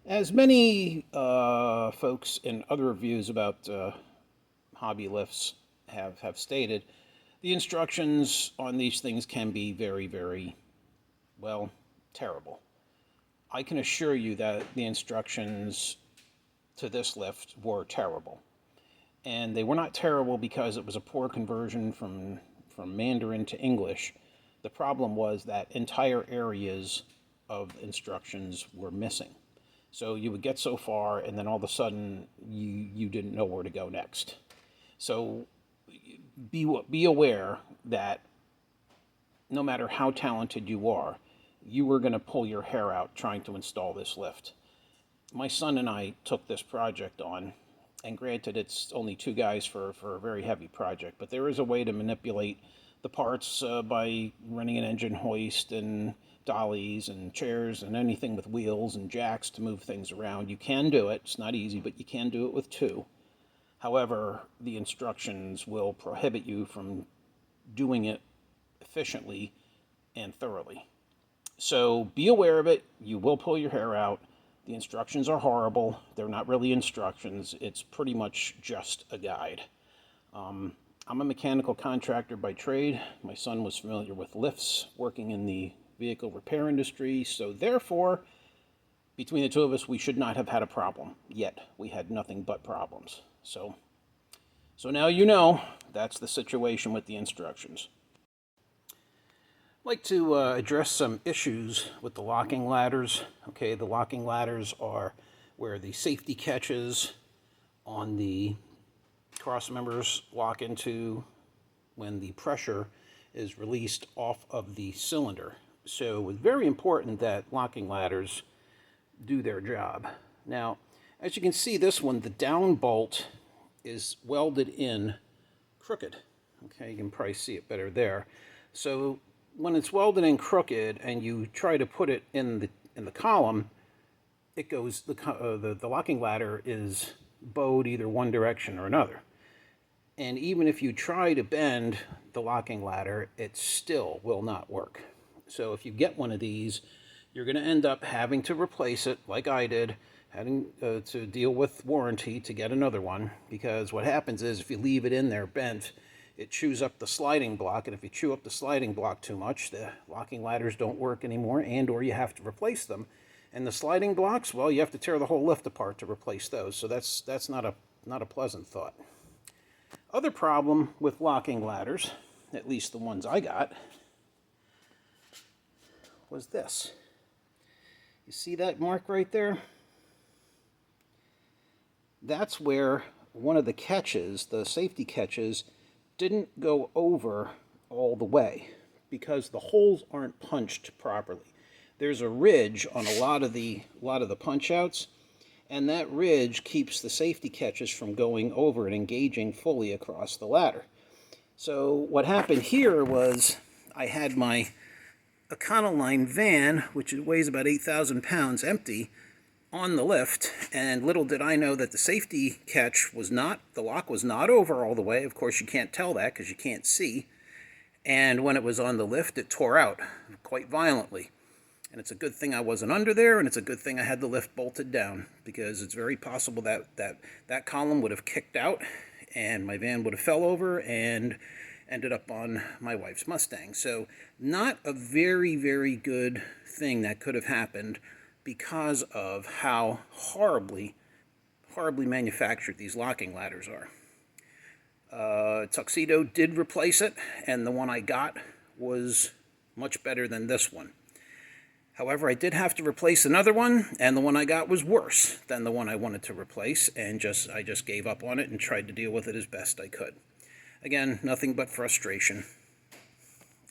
As many folks in other reviews about hobby lifts have stated, the instructions on these things can be very, very, well, terrible. I can assure you that the instructions to this lift were terrible. And they were not terrible because it was a poor conversion from Mandarin to English. The problem was that entire areas of instructions were missing. So you would get so far, and then all of a sudden, you didn't know where to go next. So be aware that no matter how talented you are going to pull your hair out trying to install this lift. My son and I took this project on, and granted, it's only two guys for a very heavy project, but there is a way to manipulate the parts by running an engine hoist and dollies and chairs and anything with wheels and jacks to move things around. You can do it. It's not easy, but you can do it with two. However, the instructions will prohibit you from doing it efficiently and thoroughly. So be aware of it. You will pull your hair out. The instructions are horrible. They're not really instructions. It's pretty much just a guide. I'm a mechanical contractor by trade. My son was familiar with lifts, working in the vehicle repair industry. So therefore, between the two of us, we should not have had a problem. Yet we had nothing but problems. So now you know that's the situation with the instructions. I'd like to address some issues with the locking ladders. Okay, the locking ladders are where the safety catches on the cross members lock into when the pressure is released off of the cylinder. So it's very important that locking ladders do their job. Now, as you can see, this one, the down bolt is welded in crooked. Okay, you can probably see it better there. So when it's welded in crooked and you try to put it in the column, it goes, the locking ladder is bowed either one direction or another. And even if you try to bend the locking ladder, it still will not work. So if you get one of these, you're going to end up having to replace it, like I did, having to deal with warranty to get another one, because what happens is if you leave it in there bent, it chews up the sliding block, and if you chew up the sliding block too much, the locking ladders don't work anymore, and or you have to replace them. And the sliding blocks, well, you have to tear the whole lift apart to replace those, so that's not a pleasant thought. Other problem with locking ladders, at least the ones I got, was this. You see that mark right there? That's where one of the catches, the safety catches, didn't go over all the way because the holes aren't punched properly. There's a ridge on a lot of the punch outs, and that ridge keeps the safety catches from going over and engaging fully across the ladder. So what happened here was I had my Econoline van, which weighs about 8,000 pounds, empty on the lift, and little did I know that the safety catch was not, the lock was not over all the way. Of course, you can't tell that because you can't see. And when it was on the lift, it tore out quite violently. And it's a good thing I wasn't under there, and it's a good thing I had the lift bolted down, because it's very possible that column would have kicked out, and my van would have fell over and ended up on my wife's Mustang. So not a very, very good thing that could have happened because of how horribly manufactured these locking ladders are. Tuxedo did replace it, and the one I got was much better than this one. However, I did have to replace another one, and the one I got was worse than the one I wanted to replace, and I just gave up on it and tried to deal with it as best I could. Again, nothing but frustration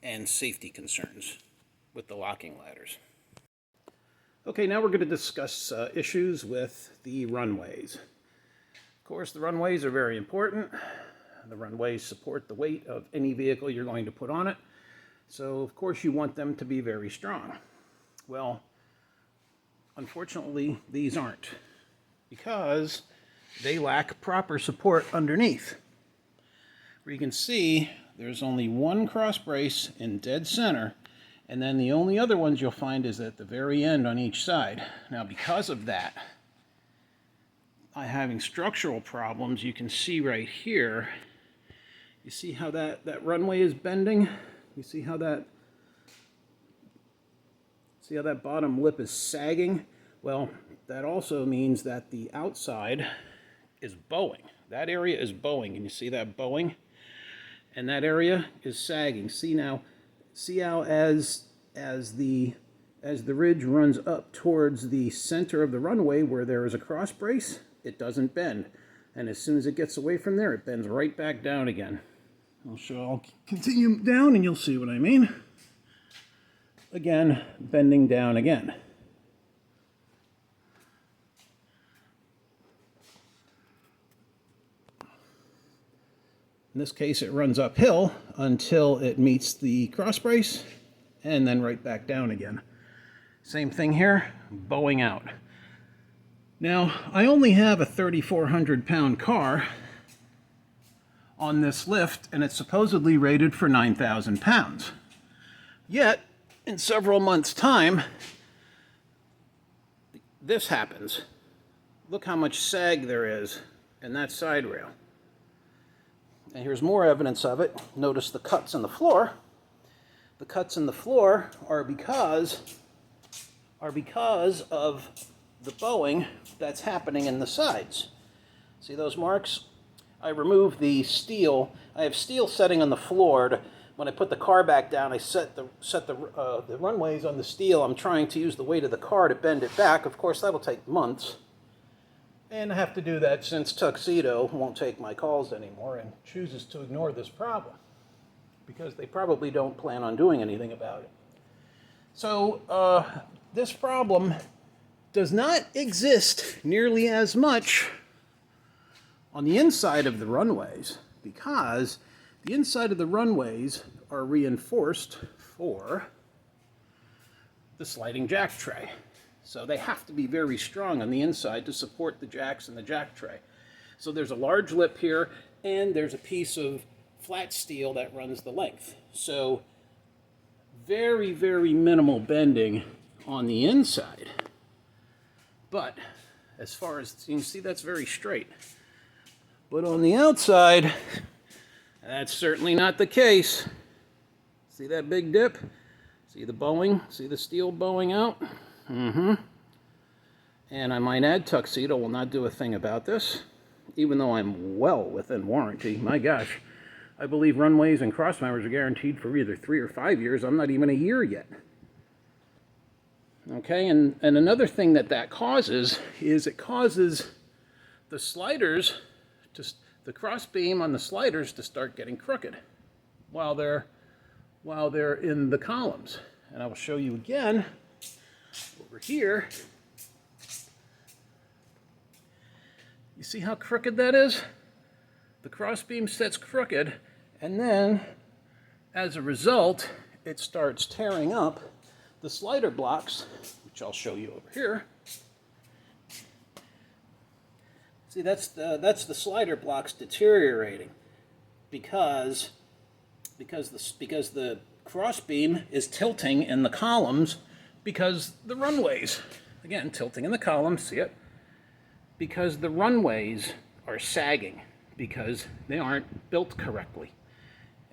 and safety concerns with the locking ladders. Okay, now we're going to discuss issues with the runways. Of course, the runways are very important. The runways support the weight of any vehicle you're going to put on it. So, of course, you want them to be very strong. Well, unfortunately, these aren't, because they lack proper support underneath. Where you can see there's only one cross brace in dead center, And then the only other ones you'll find is at the very end on each side. Now, because of that, I'm having structural problems. You can see right here, you see how that runway is bending? You see how that bottom lip is sagging? Well, that also means that the outside is bowing. That area is bowing. Can you see that bowing? And that area is sagging. See now, see how as the ridge runs up towards the center of the runway where there is a cross brace, it doesn't bend. And as soon as it gets away from there, it bends right back down again. I'll continue down and you'll see what I mean. Again, bending down again. In this case, it runs uphill until it meets the cross brace and then right back down again. Same thing here, bowing out. Now, I only have a 3,400 pound car on this lift, and it's supposedly rated for 9,000 pounds. Yet, in several months' time, this happens. Look how much sag there is in that side rail. And here's more evidence of it. Notice the cuts in the floor. The cuts in the floor are because of the bowing that's happening in the sides. See those marks? I removed the steel. I have steel setting on the floor. When I put the car back down, I set the runways on the steel. I'm trying to use the weight of the car to bend it back. Of course, that will take months. And I have to do that since Tuxedo won't take my calls anymore and chooses to ignore this problem because they probably don't plan on doing anything about it. So this problem does not exist nearly as much on the inside of the runways because the inside of the runways are reinforced for the sliding jack tray. So they have to be very strong on the inside to support the jacks and the jack tray. So there's a large lip here, and there's a piece of flat steel that runs the length. So very, very minimal bending on the inside. But as far as you can see, that's very straight. But on the outside, that's certainly not the case. See that big dip? See the bowing? See the steel bowing out? And I might add, Tuxedo will not do a thing about this, even though I'm well within warranty. My gosh, I believe runways and cross members are guaranteed for either 3 or 5 years. I'm not even a year yet. Okay, and another thing that causes is it causes the sliders, the cross beam on the sliders to start getting crooked while they're in the columns. And I will show you again. Over here, you see how crooked that is? The crossbeam sets crooked, and then, as a result, it starts tearing up the slider blocks, which I'll show you over here. See, that's the slider blocks deteriorating because the crossbeam is tilting in the columns. Because the runways, again, tilting in the column, see it? Because the runways are sagging, because they aren't built correctly.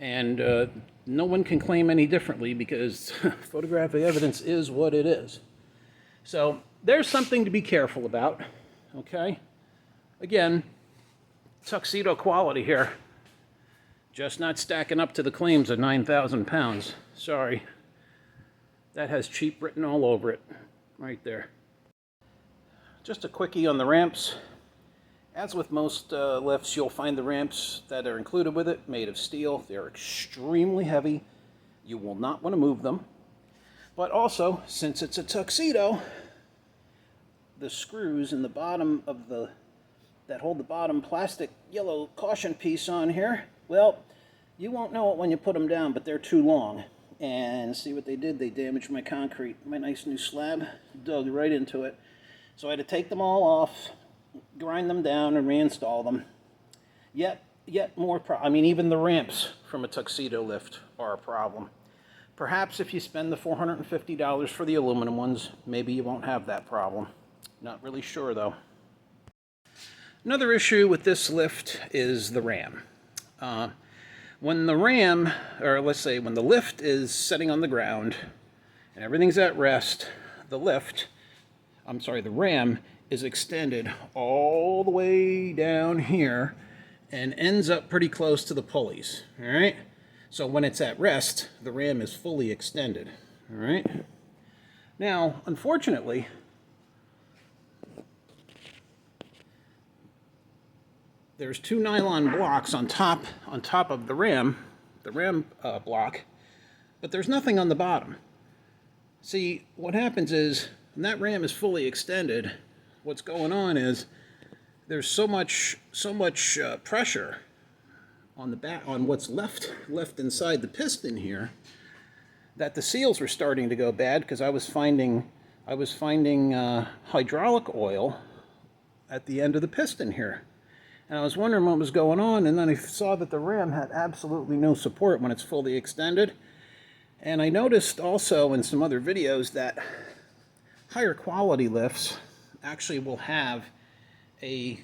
And no one can claim any differently because photographic evidence is what it is. So there's something to be careful about, okay? Again, Tuxedo quality here. Just not stacking up to the claims of 9,000 pounds. Sorry. That has cheap written all over it, right there. Just a quickie on the ramps. As with most lifts, you'll find the ramps that are included with it made of steel. They're extremely heavy. You will not want to move them. But also, since it's a Tuxedo, the screws in the bottom of that hold the bottom plastic yellow caution piece on here, well, you won't know it when you put them down, but they're too long. And see what they did? They damaged my concrete. My nice new slab dug right into it. So I had to take them all off, grind them down, and reinstall them. Yet more even the ramps from a Tuxedo lift are a problem. Perhaps if you spend the $450 for the aluminum ones, maybe you won't have that problem. Not really sure though. Another issue with this lift is the ram. When the ram, or let's say when the lift is sitting on the ground and everything's at rest, the ram is extended all the way down here and ends up pretty close to the pulleys, all right? So when it's at rest, the ram is fully extended, all right? Now, unfortunately, there's two nylon blocks on top of the ram block, but there's nothing on the bottom. See, what happens is, when that ram is fully extended, what's going on is there's so much pressure on the back, on what's left inside the piston here, that the seals were starting to go bad because I was finding hydraulic oil at the end of the piston here. And I was wondering what was going on, and then I saw that the ram had absolutely no support when it's fully extended. And I noticed also in some other videos that higher quality lifts actually will have a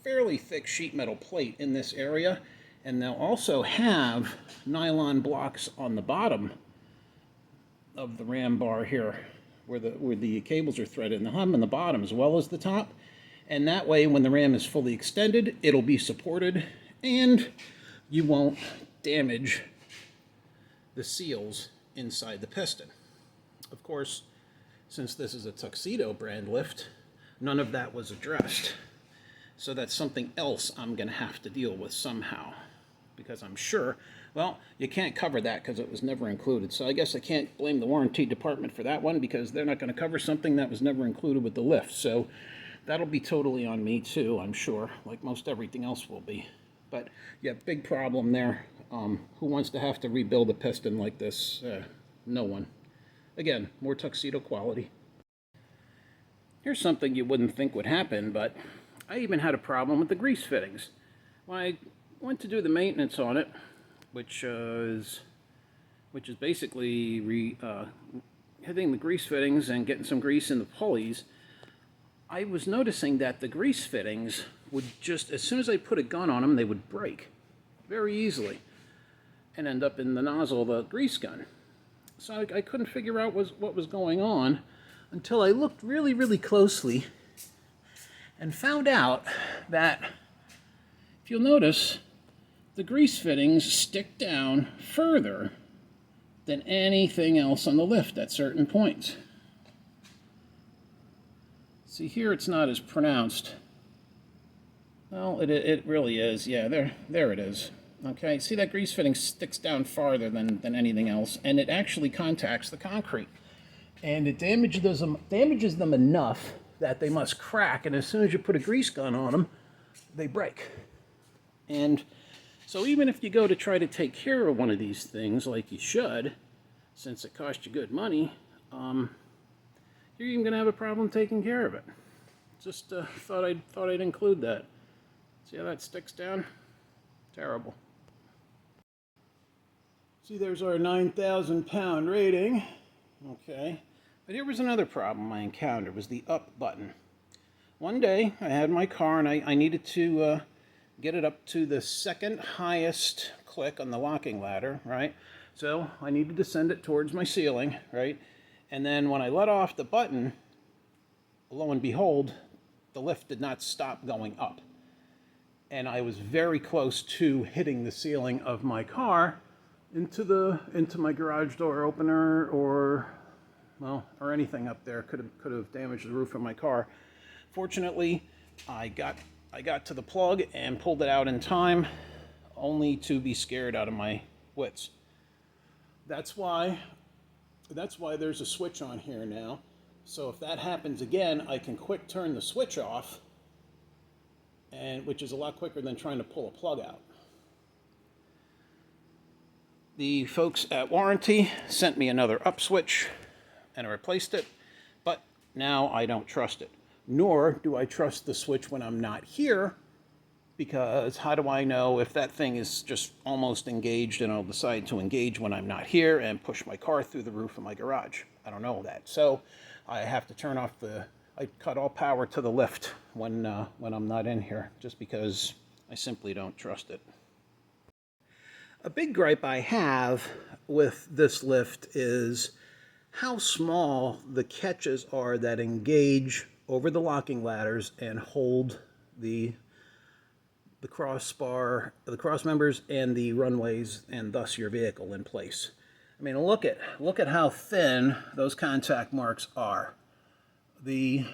fairly thick sheet metal plate in this area, and they'll also have nylon blocks on the bottom of the ram bar here where the cables are threaded in the hub and the bottom as well as the top. And that way, when the ram is fully extended, it'll be supported and you won't damage the seals inside the piston. Of course, since this is a Tuxedo brand lift, none of that was addressed. So that's something else I'm going to have to deal with somehow, because I'm sure, well, you can't cover that because it was never included. So I guess I can't blame the warranty department for that one, because they're not going to cover something that was never included with the lift. So that'll be totally on me too, I'm sure, like most everything else will be. But yeah, big problem there. Who wants to have to rebuild a piston like this? No one. Again, more Tuxedo quality. Here's something you wouldn't think would happen, but I even had a problem with the grease fittings. When I went to do the maintenance on it, which is basically hitting the grease fittings and getting some grease in the pulleys, I was noticing that the grease fittings would just, as soon as I put a gun on them, they would break very easily and end up in the nozzle of the grease gun. So I couldn't figure out what was going on until I looked really, really closely and found out that, if you'll notice, the grease fittings stick down further than anything else on the lift at certain points. See, here it's not as pronounced. Well, it really is. Yeah, there it is. Okay, see, that grease fitting sticks down farther than anything else, and it actually contacts the concrete. And it damages them enough that they must crack, and as soon as you put a grease gun on them, they break. And so even if you go to try to take care of one of these things like you should, since it cost you good money, you're even going to have a problem taking care of it. Just thought I'd include that. See how that sticks down? Terrible. See, there's our 9,000 pound rating. Okay. But here was another problem I encountered, was the up button. One day I had my car and I needed to get it up to the second highest click on the locking ladder, right? So I needed to send it towards my ceiling, right? And then when I let off the button, lo and behold, the lift did not stop going up. And I was very close to hitting the ceiling of my car into my garage door opener, or anything up there. Could have damaged the roof of my car. Fortunately, I got to the plug and pulled it out in time, only to be scared out of my wits. That's why there's a switch on here now. So if that happens again, I can quick turn the switch off, and which is a lot quicker than trying to pull a plug out. The folks at warranty sent me another up switch, and I replaced it, but now I don't trust it. Nor do I trust the switch when I'm not here, because how do I know if that thing is just almost engaged and I'll decide to engage when I'm not here and push my car through the roof of my garage? I don't know that. So I have to turn off I cut all power to the lift when I'm not in here, just because I simply don't trust it. A big gripe I have with this lift is how small the catches are that engage over the locking ladders and hold the crossbar, the cross members, and the runways, and thus your vehicle in place. I mean, look at how thin those contact marks are. The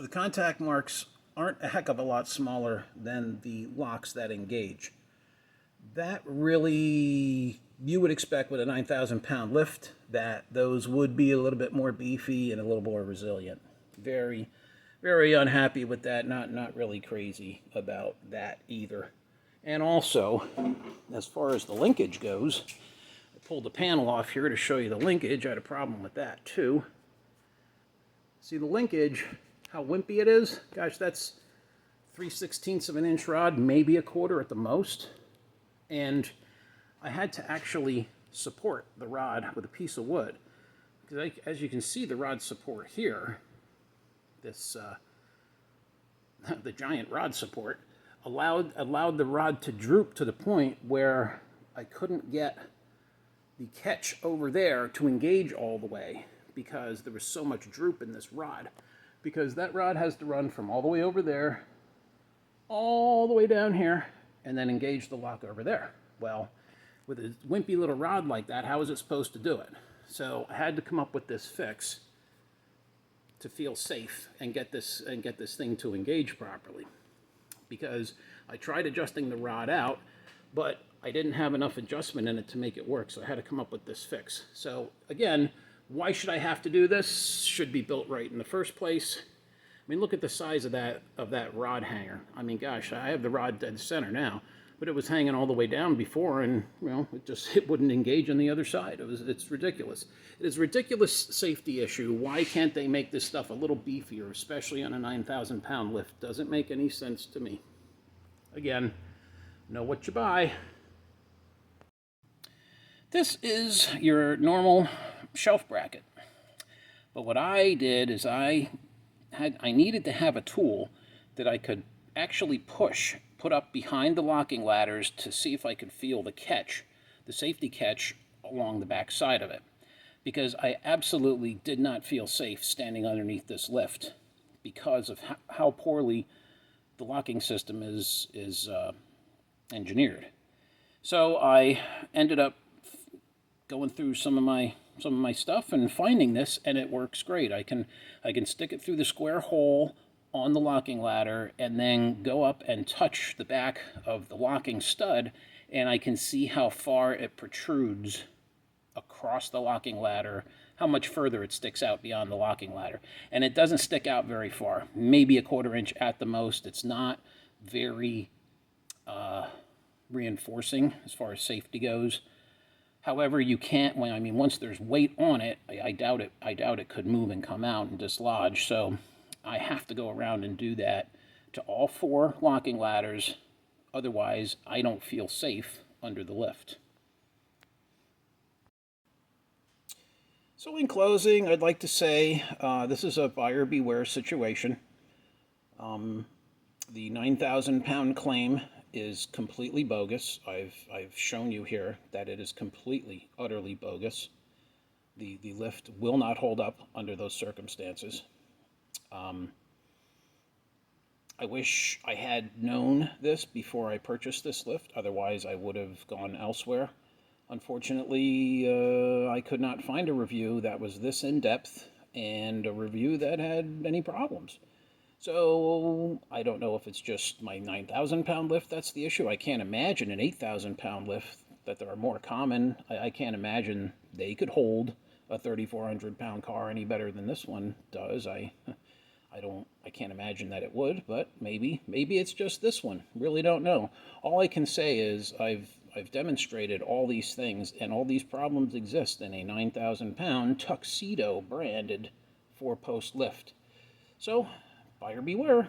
contact marks aren't a heck of a lot smaller than the locks that engage. That really, you would expect with a 9,000-pound lift that those would be a little bit more beefy and a little more resilient. Very, very unhappy with that. Not really crazy about that either. And also, as far as the linkage goes, I pulled the panel off here to show you the linkage. I had a problem with that too. See the linkage, how wimpy it is? Gosh, that's 3/16 of an inch rod, maybe a quarter at the most. And I had to actually support the rod with a piece of wood, because as you can see, the rod support here, this the giant rod support, allowed the rod to droop to the point where I couldn't get the catch over there to engage all the way, because there was so much droop in this rod, because that rod has to run from all the way over there all the way down here and then engage the lock over there. Well, with a wimpy little rod like that, how is it supposed to do it? So I had to come up with this fix to feel safe and get this thing to engage properly, because I tried adjusting the rod out, but I didn't have enough adjustment in it to make it work, so I had to come up with this fix. So again, why should I have to do this? Should be built right in the first place. I mean, look at the size of that rod hanger. I mean, gosh, I have the rod dead center now, but it was hanging all the way down before, and well, it wouldn't engage on the other side. It's ridiculous. It is a ridiculous safety issue. Why can't they make this stuff a little beefier, especially on a 9,000-pound lift? Doesn't make any sense to me. Again, know what you buy. This is your normal shelf bracket, but what I did is I needed to have a tool that I could actually put up behind the locking ladders to see if I could feel the catch, the safety catch along the back side of it, because I absolutely did not feel safe standing underneath this lift because of how poorly the locking system is engineered. So I ended up going through some of my stuff and finding this, and it works great. I can stick it through the square hole on the locking ladder and then go up and touch the back of the locking stud, and I can see how far it protrudes across the locking ladder, how much further it sticks out beyond the locking ladder. And it doesn't stick out very far, maybe a quarter inch at the most. It's not very reinforcing as far as safety goes. However, you can't, once there's weight on it, I doubt it could move and come out and dislodge. So I have to go around and do that to all 4 locking ladders. Otherwise, I don't feel safe under the lift. So in closing, I'd like to say this is a buyer beware situation. The 9,000-pound claim is completely bogus. I've shown you here that it is completely, utterly bogus. The lift will not hold up under those circumstances. I wish I had known this before I purchased this lift. Otherwise, I would have gone elsewhere. Unfortunately, I could not find a review that was this in-depth and a review that had any problems. So I don't know if it's just my 9,000-pound lift that's the issue. I can't imagine an 8,000-pound lift that are more common. I can't imagine they could hold a 3,400-pound car any better than this one does. I can't imagine that it would, but maybe it's just this one. Really don't know. All I can say is I've demonstrated all these things, and all these problems exist in a 9,000-pound Tuxedo branded 4-post lift. So buyer beware.